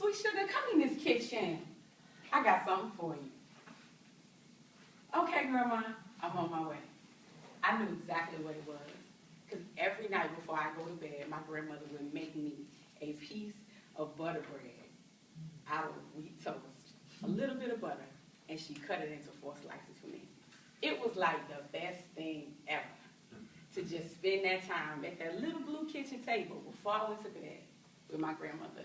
Sweet Sugar, come in this kitchen. I got something for you. Okay, Grandma, I'm on my way. I knew exactly what it was. Because every night before I go to bed, my grandmother would make me a piece of butter bread out of wheat toast, a little bit of butter, and she cut it into 4 slices for me. It was like the best thing ever to just spend that time at that little blue kitchen table before I went to bed with my grandmother.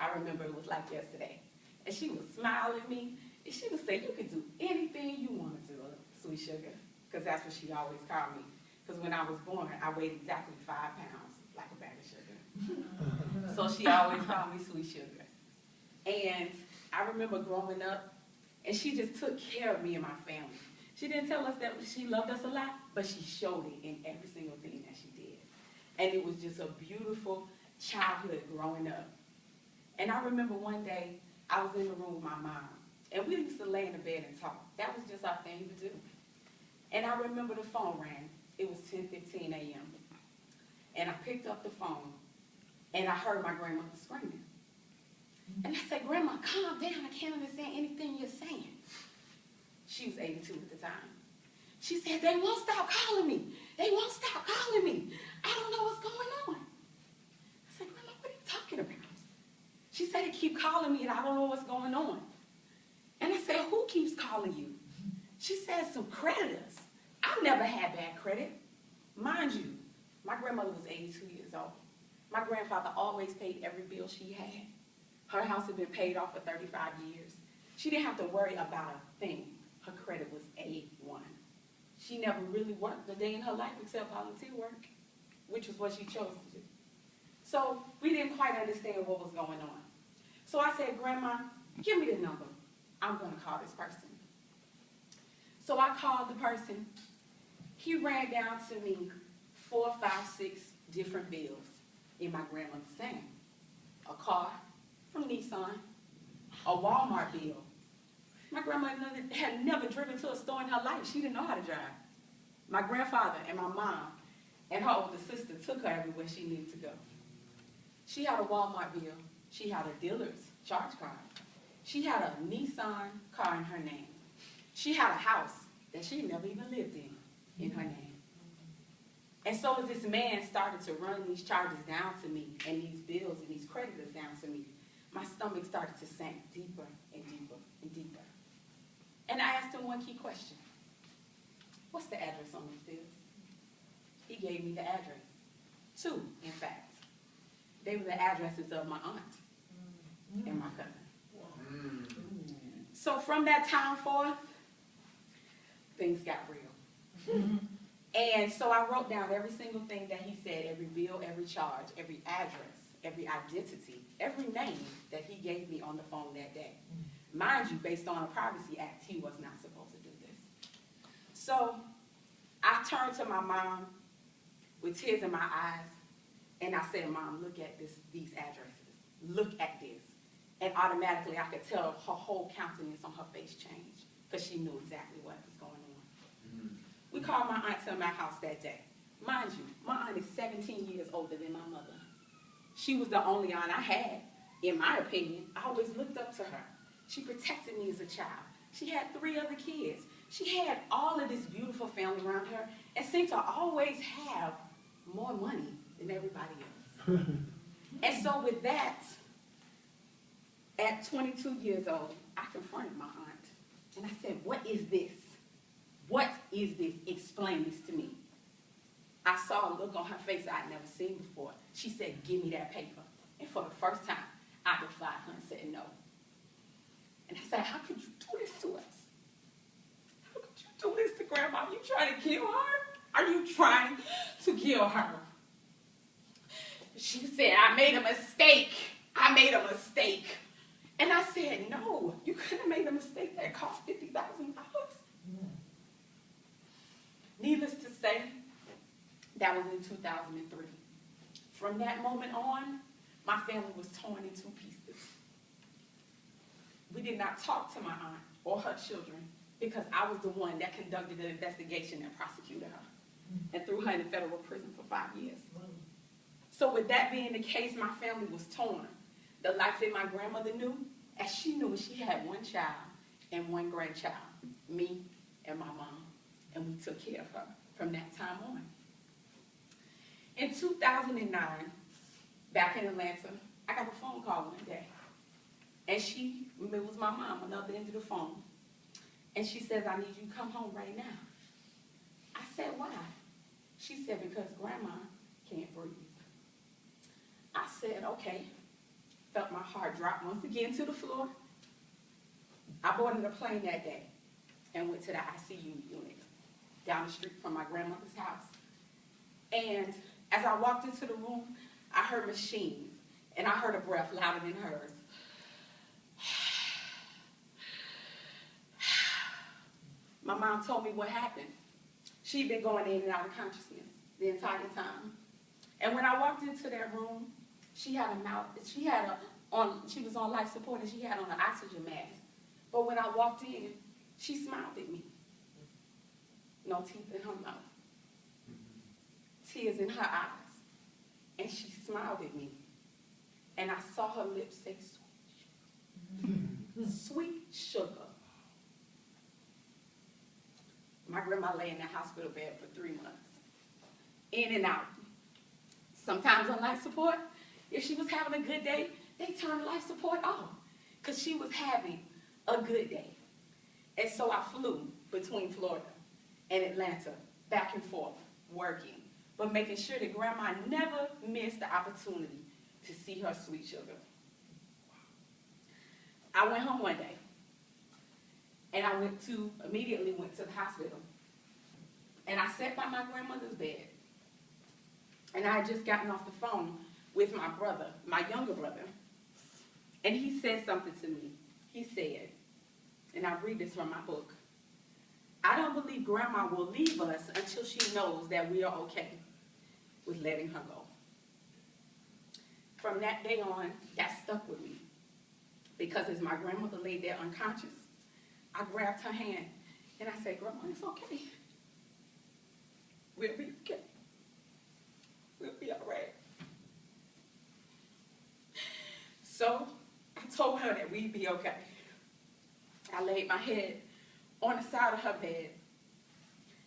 I remember it was like yesterday. And she would smile at me, and she would say, you can do anything you want to do, Sweet Sugar, because that's what she always called me. Because when I was born, I weighed exactly 5 pounds, like a bag of sugar. So she always called me Sweet Sugar. And I remember growing up, and she just took care of me and my family. She didn't tell us that she loved us a lot, but she showed it in every single thing that she did. And it was just a beautiful childhood growing up. And I remember one day, I was in the room with my mom, and we used to lay in the bed and talk. That was just our thing to do. And I remember the phone rang. It was 10:15 a.m. And I picked up the phone, and I heard my grandmother screaming. And I said, Grandma, calm down. I can't understand anything you're saying. She was 82 at the time. She said, they won't stop calling me. They won't stop calling me. I don't know what's going on. I said, Grandma, what are you talking about? She said, they keep calling me, and I don't know what's going on. And I said, who keeps calling you? She said, some creditors. I've never had bad credit. Mind you, my grandmother was 82 years old. My grandfather always paid every bill she had. Her house had been paid off for 35 years. She didn't have to worry about a thing. Her credit was A1. She never really worked a day in her life except volunteer work, which was what she chose to do. So we didn't quite understand what was going on. So I said, Grandma, give me the number. I'm going to call this person. So I called the person. He ran down to me 4, 5, 6 different bills in my grandmother's name. A car from Nissan, a Walmart bill. My grandmother had never driven to a store in her life. She didn't know how to drive. My grandfather and my mom and her older sister took her everywhere she needed to go. She had a Walmart bill. She had a dealer's charge card. She had a Nissan car in her name. She had a house that she never even lived in her name. And so as this man started to run these charges down to me, and these bills and these creditors down to me, my stomach started to sink deeper and deeper and deeper. And I asked him one key question. What's the address on these bills? He gave me the address. 2, in fact. They were the addresses of my aunt and my cousin. So from that time forth, things got real. And so I wrote down every single thing that he said, every bill, every charge, every address, every identity, every name that he gave me on the phone that day. Mind you, based on a Privacy Act, he was not supposed to do this. So I turned to my mom with tears in my eyes, and I said, Mom, look at these addresses. Look at this. And automatically I could tell her whole countenance on her face changed, because she knew exactly what was going on. We called my aunt to my house that day. Mind you, my aunt is 17 years older than my mother. She was the only aunt I had. In my opinion, I always looked up to her. She protected me as a child. She had 3 other kids. She had all of this beautiful family around her and seemed to always have more money than everybody else. And so with that, at 22 years old, I confronted my aunt. And I said, what is this? What is this? Explain this to me. I saw a look on her face I'd never seen before. She said, give me that paper. And for the first time, I defied her and said no. And I said, how could you do this to us? How could you do this to Grandma? Are you trying to kill her? Are you trying to kill her? She said, I made a mistake. I made a mistake. And I said, no, you couldn't have made a mistake that cost $50,000. Needless to say, that was in 2003. From that moment on, my family was torn in 2 pieces. We did not talk to my aunt or her children because I was the one that conducted the investigation and prosecuted her and threw her in federal prison for 5 years. So with that being the case, my family was torn. the life that my grandmother knew, as she knew she had one child and one grandchild, me and my mom, and we took care of her from that time on. In 2009, back in Atlanta, I got a phone call one day, and it was my mom on the other end of the phone, and she says, I need you to come home right now. I said, why? She said, because Grandma can't breathe. I said, okay. Felt my heart drop once again to the floor. I boarded a plane that day and went to the ICU unit down the street from my grandmother's house. And as I walked into the room, I heard machines, and I heard a breath louder than hers. My mom told me what happened. She'd been going in and out of consciousness the entire time. And when I walked into that room, she was on life support, and she had on an oxygen mask. But when I walked in, she smiled at me. No teeth in her mouth. Tears in her eyes. And she smiled at me. And I saw her lips say, sweet sugar. Sweet sugar. My grandma lay in the hospital bed for 3 months. In and out. Sometimes on life support, if she was having a good day, they turned life support off because she was having a good day. And so I flew between Florida and Atlanta, back and forth, working, but making sure that Grandma never missed the opportunity to see her sweet sugar. I went home one day, and I immediately went to the hospital. And I sat by my grandmother's bed, and I had just gotten off the phone with my brother, my younger brother, and he said something to me. He said, and I read this from my book, I don't believe Grandma will leave us until she knows that we are okay with letting her go. From that day on, that stuck with me, because as my grandmother lay there unconscious, I grabbed her hand and I said, Grandma, it's okay. We'll be okay. We'll be all right. So I told her that we'd be okay. I laid my head on the side of her bed,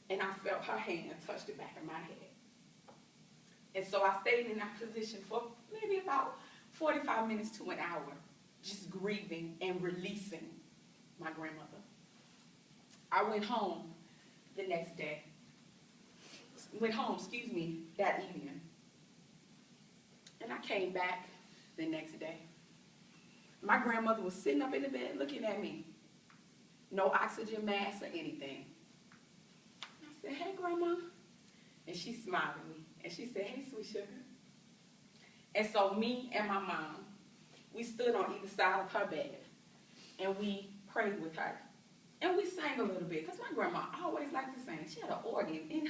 and I felt her hand touch the back of my head. And so I stayed in that position for maybe about 45 minutes to an hour, just grieving and releasing my grandmother. I went home the next day. That evening. And I came back the next day. My grandmother was sitting up in the bed looking at me. No oxygen mask or anything. I said, hey, Grandma. And she smiled at me. And she said, hey, sweet sugar. And so me and my mom, we stood on either side of her bed. And we prayed with her. And we sang a little bit. Because my grandma always liked to sing. She had an organ in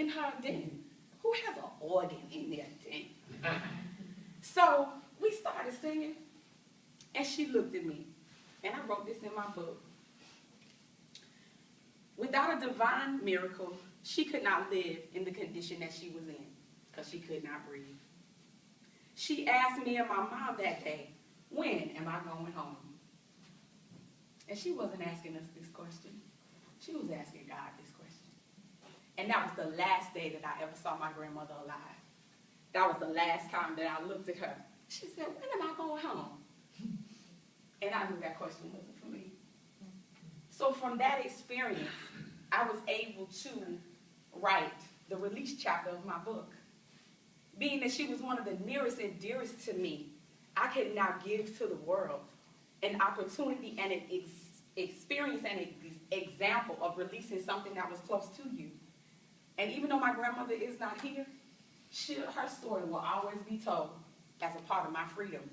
her den. Who has an organ in their den? So we started singing. And she looked at me. And I wrote this in my book. Without a divine miracle, she could not live in the condition that she was in, because she could not breathe. She asked me and my mom that day, when am I going home? And she wasn't asking us this question. She was asking God this question. And that was the last day that I ever saw my grandmother alive. That was the last time that I looked at her. She said, when am I going home? And I knew that question wasn't for me. So from that experience, I was able to write the release chapter of my book. Being that she was one of the nearest and dearest to me, I could now give to the world an opportunity and an experience and an example of releasing something that was close to you. And even though my grandmother is not here, her story will always be told as a part of my freedom.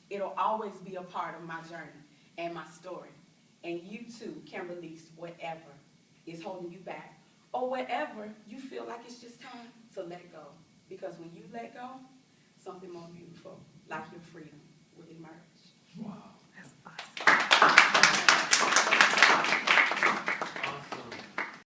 It'll always be a part of my journey and my story. And you too can release whatever is holding you back, or whatever you feel like it's just time to let go. Because when you let go, something more beautiful, like your freedom, will emerge. Wow.